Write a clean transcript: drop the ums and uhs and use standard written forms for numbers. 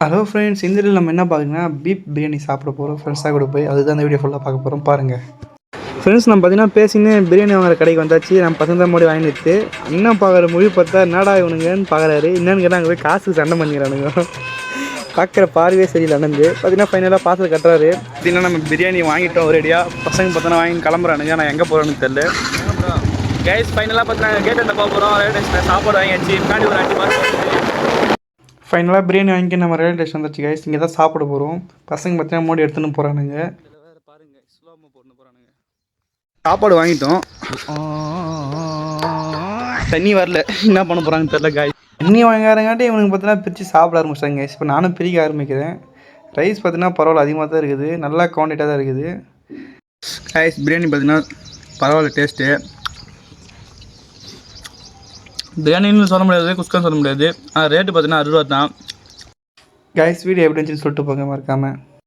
Hello friends, இந்த வீடியோவில் நம்ம என்ன பார்க்குறோம்னா பீஃப் பிரியாணி சாப்பிட போகிறோம் ஃப்ரெண்ட்ஸாக கூட போய். அதுதான் அந்த வீடியோ ஃபுல்லாக பார்க்க போகிறோம், பாருங்கள். ஃப்ரெண்ட்ஸ், நம்ம பார்த்தீங்கன்னா பேசின்னு பிரியாணி வாங்குற கடைக்கு வந்தாச்சு. நம்ம பசங்க தான் மொழி வாங்கிட்டு இன்னும் பார்க்குற மொழி பார்த்தா என்னடா இவனுங்கன்னு பார்க்குறாரு. என்னன்னு கேட்டால் அங்கே போய் காசு சண்டை பண்ணிக்கிறானுங்க. பார்க்குற பார்வையே சரியில்லை. அண்ணந்து பார்த்தீங்கன்னா ஃபைனலாக பார்சல் கட்டுறாரு. பார்த்தீங்கன்னா நம்ம பிரியாணி வாங்கிட்டோம் ரெடியாக. பசங்க பார்த்தோன்னா வாங்கி கிளம்புறானுங்க. நான் எங்கே போகிறேன்னு தெரியல. கேஸ் ஃபைனலாக பார்த்தீங்கன்னா கேட்டு அந்த போகிறோம். ரயில்வே ஸ்டேஷன் சாப்பாடு வாங்கியாச்சு. முன்னாடி ஒரு 5 மாதம் ஃபைனலாக பிரியாணி வாங்கி நம்ம ரயில்வே ஸ்டேஷன் வந்துச்சு கைஸ். இங்கே தான் சாப்பிட போகிறோம். பசங்க பார்த்தீங்கன்னா மோடி எடுத்துன்னு போகிறானுங்க. பாருங்கள், ஸ்லோமோ போட்டு போகிறானுங்க. சாப்பாடு வாங்கிட்டோம். தண்ணி வரல, என்ன பண்ண போகிறாங்கன்னு தெரியல காய். தண்ணி வாங்காரங்காட்டி இவனுக்கு பார்த்தீங்கன்னா பிரித்து சாப்பிட ஆரம்பிச்சிட்டாங்க கைஸ். இப்போ நானும் பிரிக்க ஆரம்பிக்கிறேன். ரைஸ் பார்த்தீங்கன்னா பரவாயில்ல, அதிகமாக தான் இருக்குது. நல்லா குவான்டிட்டியாக தான் இருக்குது கைஸ். பிரியாணி பார்த்தீங்கன்னா பரவாயில்ல டேஸ்ட்டு. பிரியாணின்னு சொல்ல முடியாது, குஸ்கான்னு சொல்ல முடியாது. ஆனால் ரேட்டு பார்த்தீங்கன்னா 60 ரூபா தான் கைஸ். வீடியோ எப்படி இருந்துச்சுன்னு சொல்லிட்டு போங்க மறக்காமல்.